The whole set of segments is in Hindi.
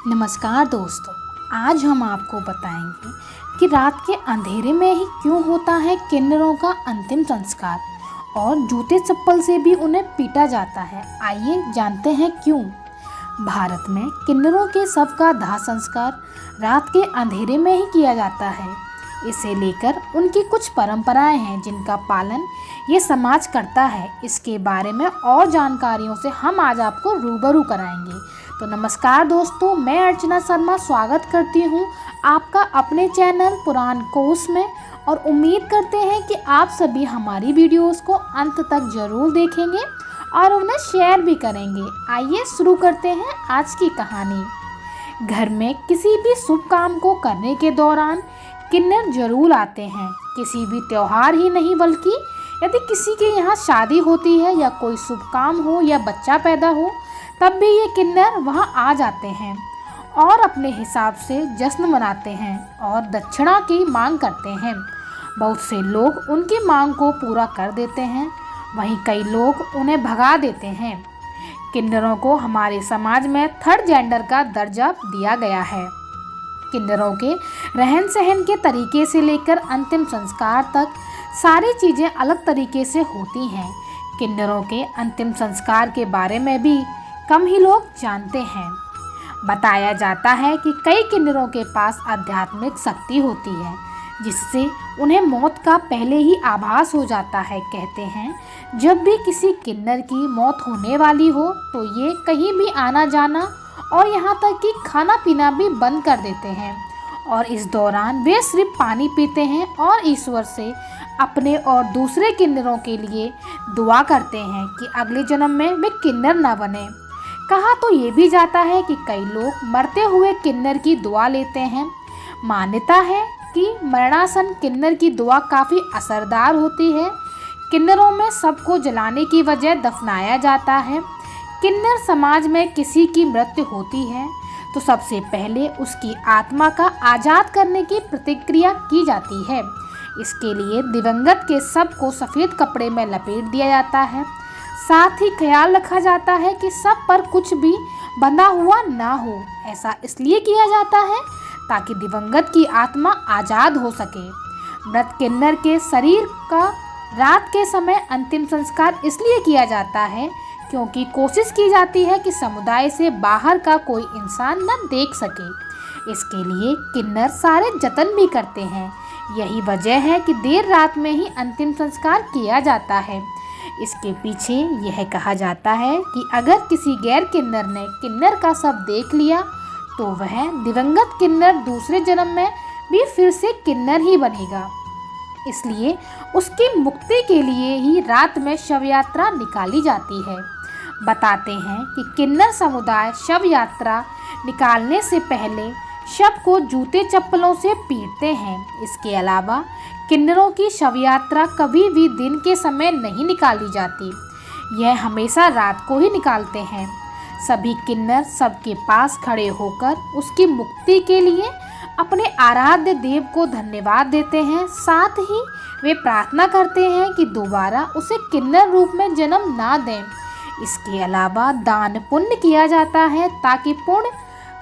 नमस्कार दोस्तों, आज हम आपको बताएंगे कि रात के अंधेरे में ही क्यों होता है किन्नरों का अंतिम संस्कार और जूते चप्पल से भी उन्हें पीटा जाता है। आइए जानते हैं क्यों। भारत में किन्नरों के शव का दाह संस्कार रात के अंधेरे में ही किया जाता है। इसे लेकर उनकी कुछ परंपराएं हैं जिनका पालन ये समाज करता है। इसके बारे में और जानकारियों से हम आज आपको रूबरू कराएंगे। तो नमस्कार दोस्तों, मैं अर्चना शर्मा स्वागत करती हूँ आपका अपने चैनल पुराण कोश में और उम्मीद करते हैं कि आप सभी हमारी वीडियोस को अंत तक जरूर देखेंगे और उन्हें शेयर भी करेंगे। आइए शुरू करते हैं आज की कहानी। घर में किसी भी शुभ काम को करने के दौरान किन्नर जरूर आते हैं। किसी भी त्यौहार ही नहीं बल्कि यदि किसी के यहाँ शादी होती है या कोई शुभ काम हो या बच्चा पैदा हो तब भी ये किन्नर वहाँ आ जाते हैं और अपने हिसाब से जश्न मनाते हैं और दक्षिणा की मांग करते हैं। बहुत से लोग उनकी मांग को पूरा कर देते हैं, वहीं कई लोग उन्हें भगा देते हैं। किन्नरों को हमारे समाज में थर्ड जेंडर का दर्जा दिया गया है। किन्नरों के रहन सहन के तरीके से लेकर अंतिम संस्कार तक सारी चीज़ें अलग तरीके से होती हैं। किन्नरों के अंतिम संस्कार के बारे में भी कम ही लोग जानते हैं। बताया जाता है कि कई किन्नरों के पास आध्यात्मिक शक्ति होती है जिससे उन्हें मौत का पहले ही आभास हो जाता है। कहते हैं जब भी किसी किन्नर की मौत होने वाली हो तो ये कहीं भी आना जाना और यहाँ तक कि खाना पीना भी बंद कर देते हैं और इस दौरान वे सिर्फ पानी पीते हैं और ईश्वर से अपने और दूसरे किन्नरों के लिए दुआ करते हैं कि अगले जन्म में वे किन्नर ना बने। कहा तो ये भी जाता है कि कई लोग मरते हुए किन्नर की दुआ लेते हैं। मान्यता है कि मरणासन किन्नर की दुआ काफ़ी असरदार होती है। किन्नरों में सबको जलाने की वजह दफनाया जाता है। किन्नर समाज में किसी की मृत्यु होती है तो सबसे पहले उसकी आत्मा का आज़ाद करने की प्रतिक्रिया की जाती है। इसके लिए दिवंगत के शव को सफ़ेद कपड़े में लपेट दिया जाता है। साथ ही ख्याल रखा जाता है कि सब पर कुछ भी बंधा हुआ ना हो। ऐसा इसलिए किया जाता है ताकि दिवंगत की आत्मा आज़ाद हो सके। मृत किन्नर के शरीर का रात के समय अंतिम संस्कार इसलिए किया जाता है क्योंकि कोशिश की जाती है कि समुदाय से बाहर का कोई इंसान न देख सके। इसके लिए किन्नर सारे जतन भी करते हैं। यही वजह है कि देर रात में ही अंतिम संस्कार किया जाता है। इसके पीछे यह कहा जाता है कि अगर किसी गैर किन्नर ने किन्नर का शव देख लिया तो वह दिवंगत किन्नर दूसरे जन्म में भी फिर से किन्नर ही बनेगा। इसलिए उसकी मुक्ति के लिए ही रात में शव यात्रा निकाली जाती है। बताते हैं कि किन्नर समुदाय शव यात्रा निकालने से पहले शव को जूते चप्पलों से पीटते हैं। इसके अलावा किन्नरों की शव यात्रा कभी भी दिन के समय नहीं निकाली जाती, यह हमेशा रात को ही निकालते हैं। सभी किन्नर सबके पास खड़े होकर उसकी मुक्ति के लिए अपने आराध्य देव को धन्यवाद देते हैं। साथ ही वे प्रार्थना करते हैं कि दोबारा उसे किन्नर रूप में जन्म ना दें। इसके अलावा दान पुण्य किया जाता है ताकि पुण्य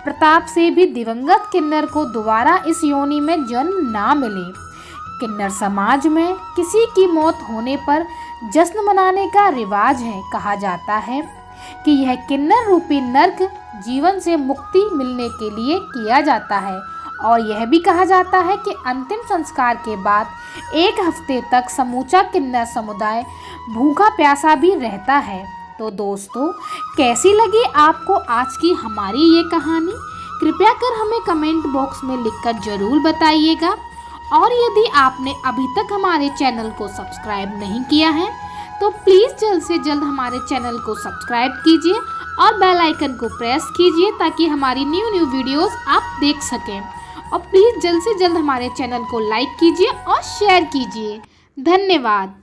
प्रताप से भी दिवंगत किन्नर को दोबारा इस योनि में जन्म ना मिले। किन्नर समाज में किसी की मौत होने पर जश्न मनाने का रिवाज है। कहा जाता है कि यह किन्नर रूपी नर्क जीवन से मुक्ति मिलने के लिए किया जाता है और यह भी कहा जाता है कि अंतिम संस्कार के बाद एक हफ्ते तक समूचा किन्नर समुदाय भूखा प्यासा भी रहता है। तो दोस्तों, कैसी लगी आपको आज की हमारी ये कहानी? कृपया कर हमें कमेंट बॉक्स में लिखकर ज़रूर बताइएगा और यदि आपने अभी तक हमारे चैनल को सब्सक्राइब नहीं किया है तो प्लीज़ जल्द से जल्द हमारे चैनल को सब्सक्राइब कीजिए और बेल आइकन को प्रेस कीजिए ताकि हमारी न्यू वीडियोस आप देख सकें। और प्लीज़ जल्द से जल्द हमारे चैनल को लाइक कीजिए और शेयर कीजिए। धन्यवाद।